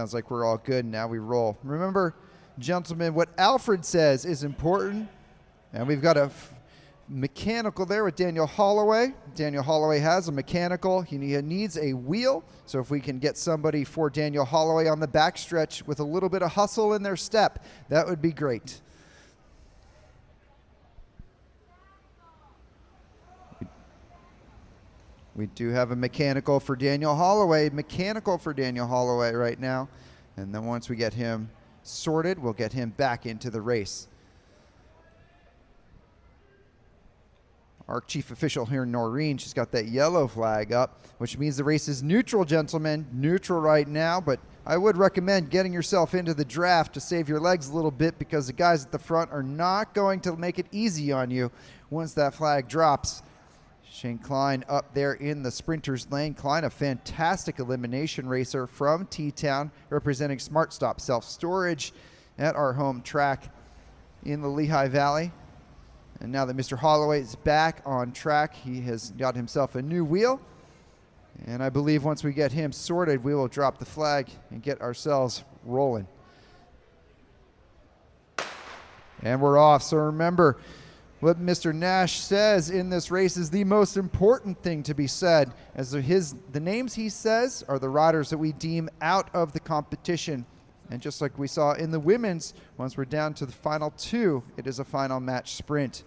Sounds like we're all good. Now we roll. Remember, gentlemen, what Alfred says is important. And we've got a mechanical there with Daniel Holloway. Daniel Holloway has a mechanical. He needs a wheel. So if we can get somebody for Daniel Holloway on the backstretch with a little bit of hustle in their step, that would be great. We do have a mechanical for Daniel Holloway. Mechanical for Daniel Holloway right now. And then once we get him sorted, we'll get him back into the race. Our chief official here, Noreen, she's got that yellow flag up, which means the race is neutral, gentlemen. Neutral right now, but I would recommend getting yourself into the draft to save your legs a little bit, because the guys at the front are not going to make it easy on you once that flag drops. Shane Klein up there in the sprinter's lane. Klein, a fantastic elimination racer from T-Town, representing Smart Stop Self-Storage at our home track in the Lehigh Valley. And now that Mr. Holloway is back on track, he has got himself a new wheel. And I believe once we get him sorted, we will drop the flag and get ourselves rolling. And we're off. So remember, what Mr. Nash says in this race is the most important thing to be said, as the names he says are the riders that we deem out of the competition. And just like we saw in the women's, once we're down to the final two, it is a final match sprint.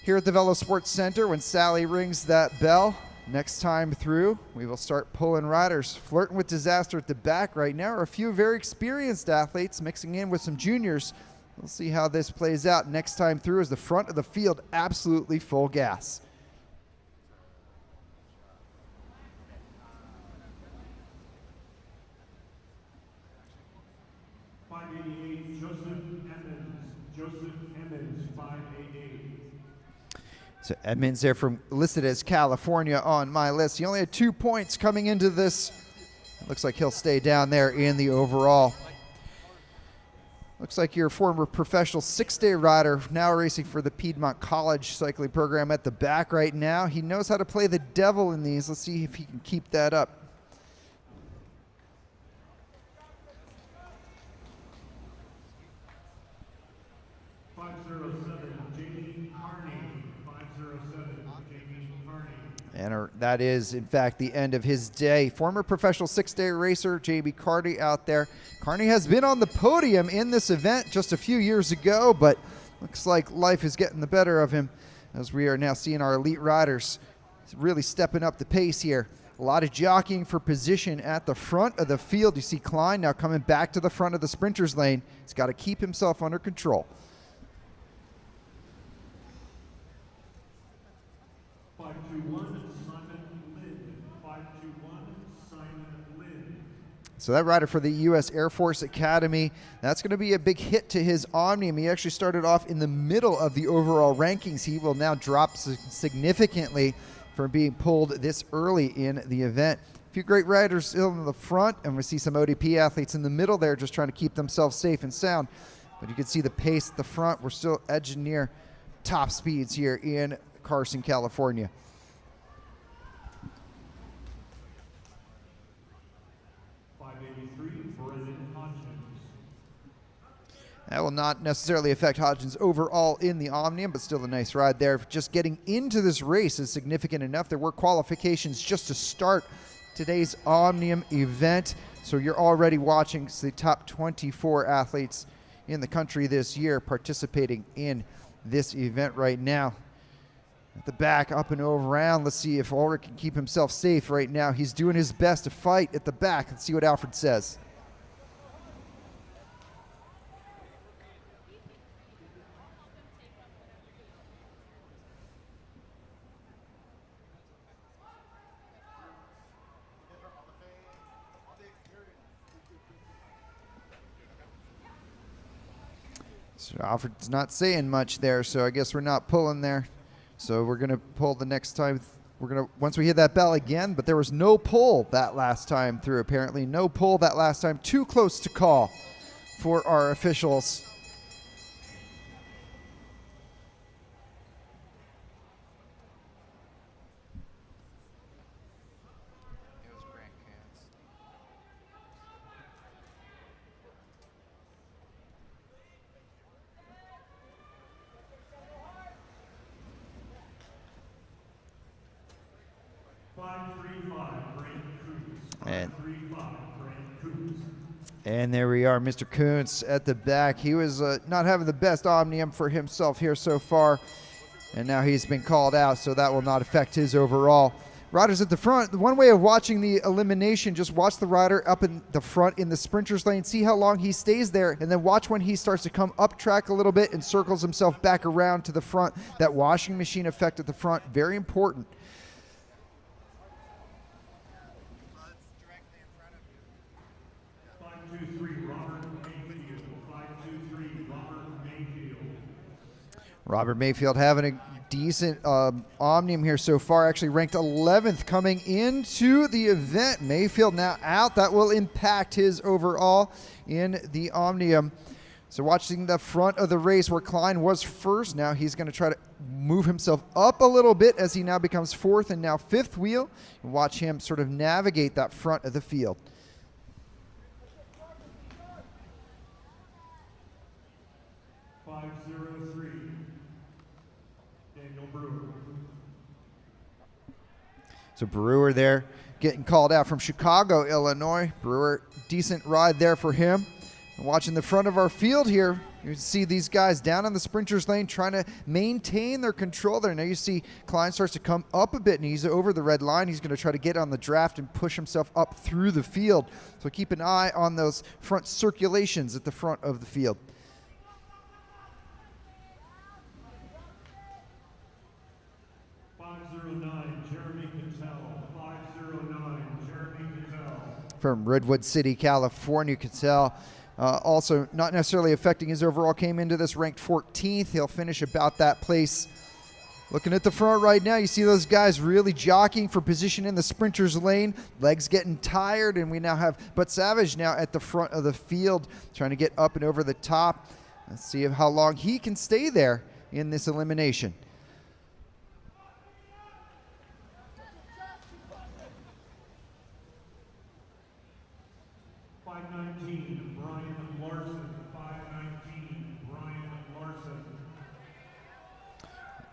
Here at the Velo Sports Center, when Sally rings that bell, next time through, we will start pulling riders. Flirting with disaster at the back right now are a few very experienced athletes mixing in with some juniors. We'll see how this plays out next time through, as the front of the field absolutely full gas. Joseph Emmons, 588. So Edmonds there from listed as California on my list. He only had 2 points coming into this. It looks like he'll stay down there in the overall. Looks like your former professional 6-day rider, now racing for the Piedmont College cycling program at the back right now. He knows how to play the devil in these. Let's see if he can keep that up. And that is, in fact, the end of his day. Former professional 6-day racer, J.B. Carney out there. Carney has been on the podium in this event just a few years ago, but looks like life is getting the better of him, as we are now seeing our elite riders really stepping up the pace here. A lot of jockeying for position at the front of the field. You see Klein now coming back to the front of the sprinter's lane. He's got to keep himself under control. So that rider for the U.S. Air Force Academy, that's going to be a big hit to his Omnium. He actually started off in the middle of the overall rankings. He will now drop significantly from being pulled this early in the event. A few great riders still in the front, and we see some ODP athletes in the middle there just trying to keep themselves safe and sound. But you can see the pace at the front. We're still edging near top speeds here in Carson, California. That will not necessarily affect Hodgins overall in the Omnium, but still a nice ride there. Just getting into this race is significant enough. There were qualifications just to start today's Omnium event. So you're already watching the top 24 athletes in the country this year participating in this event right now. At the back, up and over around. Let's see if Ulrich can keep himself safe right now. He's doing his best to fight at the back. Let's see what Alfred says. So Alfred's not saying much there, so I guess we're not pulling there. So we're going to pull the next time. Once we hit that bell again, but there was no pull that last time through, apparently. No pull that last time. Too close to call for our officials. And there we are, Mr. Kuntz at the back. He was not having the best omnium for himself here so far, and now he's been called out, so that will not affect his overall. Riders at the front, one way of watching the elimination, just watch the rider up in the front in the sprinter's lane, see how long he stays there, and then watch when he starts to come up track a little bit and circles himself back around to the front. That washing machine effect at the front, very important. Robert Mayfield having a decent omnium here so far, actually ranked 11th coming into the event. Mayfield now out. That will impact his overall in the omnium. So watching the front of the race where Klein was first, now he's going to try to move himself up a little bit as he now becomes fourth and now fifth wheel. And watch him sort of navigate that front of the field. So Brewer there getting called out from Chicago, Illinois. Brewer, decent ride there for him. And watching the front of our field here, you see these guys down in the sprinter's lane trying to maintain their control there. Now you see Klein starts to come up a bit and he's over the red line. He's going to try to get on the draft and push himself up through the field. So keep an eye on those front circulations at the front of the field. From Redwood City, California, Cattell. Also not necessarily affecting his overall, came into this ranked 14th. He'll finish about that place. Looking at the front right now, you see those guys really jockeying for position in the sprinter's lane. Legs getting tired, and we now have But Savage now at the front of the field trying to get up and over the top. Let's see how long he can stay there in this elimination.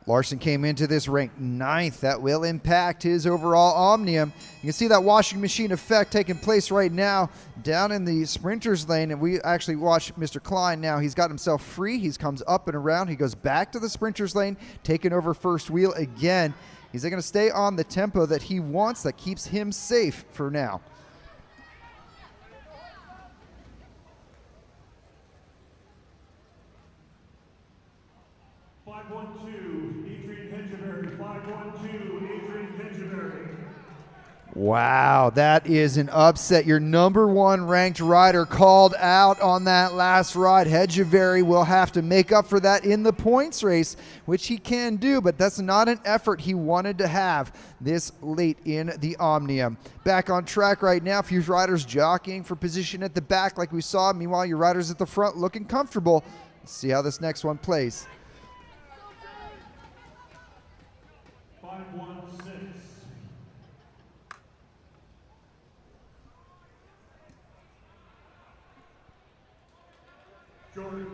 Larson came into this ranked 9th. That will impact his overall omnium. You can see that washing machine effect taking place right now down in the sprinter's lane, and we actually watch Mr. Klein now. He's got himself free. He comes up and around. He goes back to the sprinter's lane, taking over first wheel again. He's going to stay on the tempo that he wants, that keeps him safe for now. Wow, that is an upset. Your number 1 ranked rider called out on that last ride. Hedgeberry will have to make up for that in the points race, which he can do, but that's not an effort he wanted to have this late in the omnium. Back on track right now, a few riders jockeying for position at the back like we saw. Meanwhile, your riders at the front looking comfortable. Let's see how this next one plays. 5-1-6. Jordan.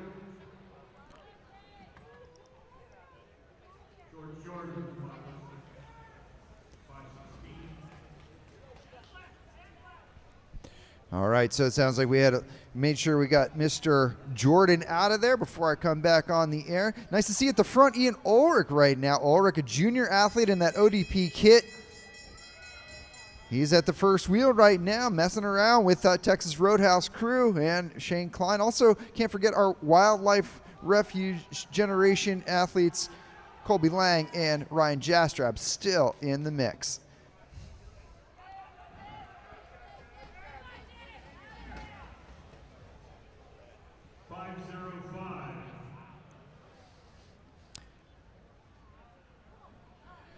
Jordan. 5-16. All right, so it sounds like we made sure we got Mr. Jordan out of there before I come back on the air. Nice to see at the front Ian Ulrich right now. Ulrich, a junior athlete in that ODP kit. He's at the first wheel right now, messing around with Texas Roadhouse crew and Shane Klein. Also, can't forget our Wildlife Refuge Generation athletes, Colby Lang and Ryan Jastrab, still in the mix.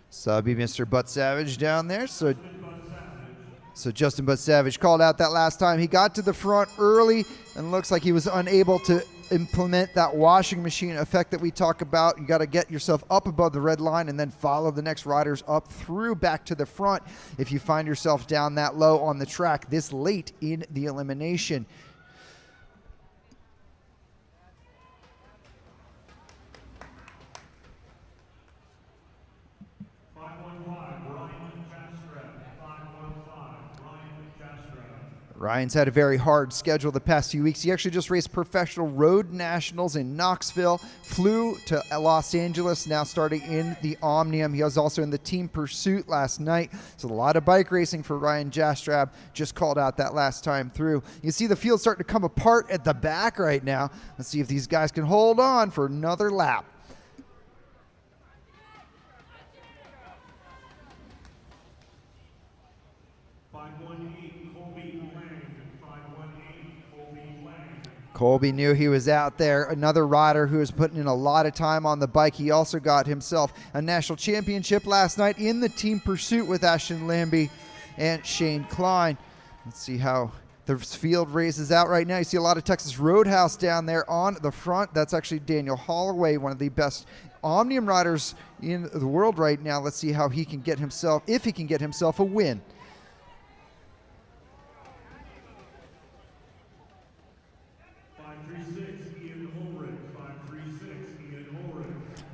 Subby Mr. But Savage down there. So Justin But Savage called out that last time. He got to the front early and looks like he was unable to implement that washing machine effect that we talk about. You got to get yourself up above the red line and then follow the next riders up through back to the front if you find yourself down that low on the track this late in the elimination. Ryan's had a very hard schedule the past few weeks. He actually just raced professional road nationals in Knoxville, flew to Los Angeles, now starting in the Omnium. He was also in the team pursuit last night. So a lot of bike racing for Ryan Jastrab, just called out that last time through. You see the field starting to come apart at the back right now. Let's see if these guys can hold on for another lap. Colby knew he was out there. Another rider who is putting in a lot of time on the bike. He also got himself a national championship last night in the team pursuit with Ashton Lambie and Shane Klein. Let's see how the field races out right now. You see a lot of Texas Roadhouse down there on the front. That's actually Daniel Holloway, one of the best Omnium riders in the world right now. Let's see how he can get himself, if he can get himself a win.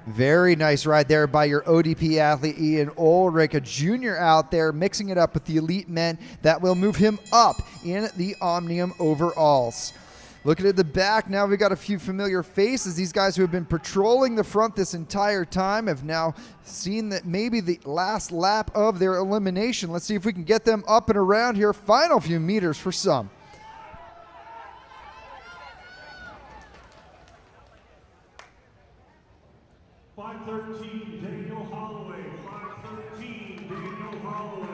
Very nice ride there by your ODP athlete, Ian Ulrich, a junior out there, mixing it up with the elite men. That will move him up in the Omnium overalls. Looking at the back, now we've got a few familiar faces. These guys who have been patrolling the front this entire time have now seen that maybe the last lap of their elimination. Let's see if we can get them up and around here. Final few meters for some. 513, Daniel Holloway. 513, Daniel Holloway.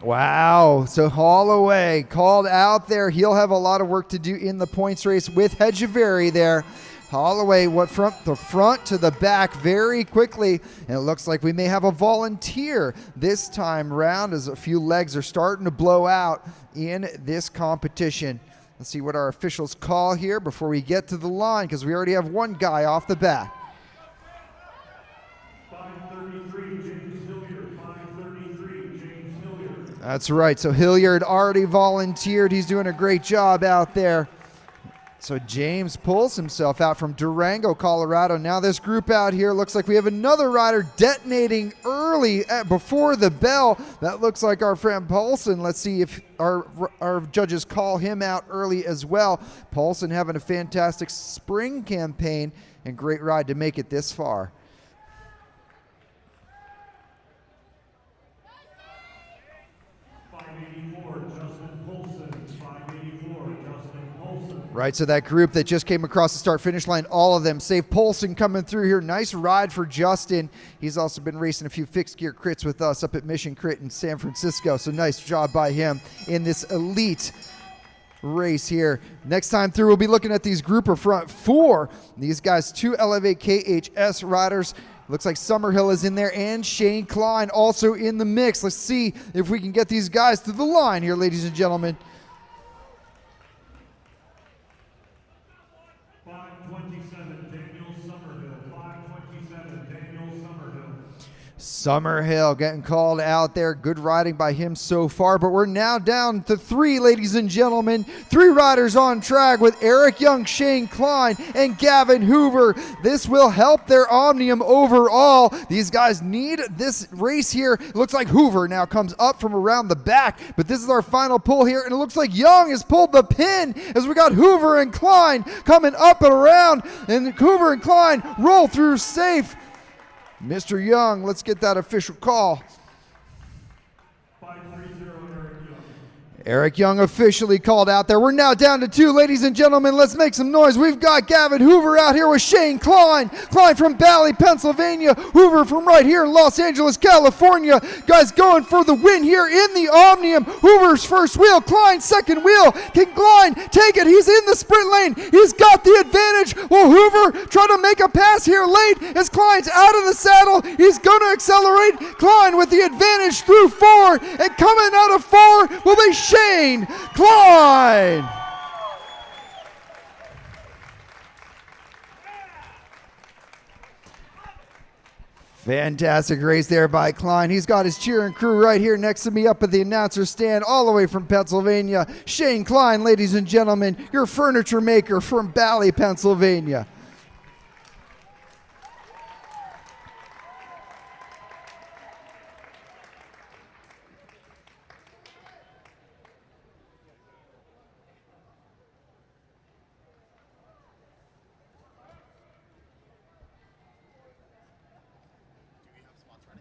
Wow, so Holloway called out there. He'll have a lot of work to do in the points race with Hedgeberry there. Holloway went from the front to the back very quickly, and it looks like we may have a volunteer this time round as a few legs are starting to blow out in this competition. Let's see what our officials call here before we get to the line, because we already have one guy off the bat. 533, James Hilliard. 533, James Hilliard. That's right, so Hilliard already volunteered. He's doing a great job out there. So James pulls himself out from Durango, Colorado. Now this group out here looks like we have another rider detonating early before the bell. That looks like our friend Paulson. Let's see if our judges call him out early as well. Paulson having a fantastic spring campaign and great ride to make it this far. Right, so that group that just came across the start-finish line, all of them, save Polson coming through here. Nice ride for Justin. He's also been racing a few fixed gear crits with us up at Mission Crit in San Francisco, so nice job by him in this elite race here. Next time through, we'll be looking at these grouper front four. These guys, 2 Elevate KHS riders. Looks like Summerhill is in there and Shane Klein also in the mix. Let's see if we can get these guys to the line here, ladies and gentlemen. 527, Daniel Summerhill. 527, Daniel Summerhill. Summerhill getting called out there. Good riding by him so far, but we're now down to 3, ladies and gentlemen. 3 riders on track with Eric Young, Shane Klein, and Gavin Hoover. This will help their Omnium overall. These guys need this race here. It looks like Hoover now comes up from around the back, but this is our final pull here, and it looks like Young has pulled the pin as we got Hoover and Klein coming up and around, and Hoover and Klein roll through safe. Mr. Young, let's get that official call. 530, Eric Young. Eric Young officially called out there. We're now down to 2, ladies and gentlemen. Let's make some noise. We've got Gavin Hoover out here with Shane Klein. Klein from Bally, Pennsylvania. Hoover from right here in Los Angeles, California. Guys going for the win here in the Omnium. Hoover's first wheel, Klein second wheel. Can Klein take it? He's in the sprint lane. He's got the advantage. Will Hoover try to make a pass here late as Klein's out of the saddle? He's going to accelerate. Klein with the advantage through 4, and coming out of 4 will be Shane Klein. Fantastic race there by Klein. He's got his cheering crew right here next to me up at the announcer stand all the way from Pennsylvania. Shane Klein, ladies and gentlemen, your furniture maker from Bally, Pennsylvania.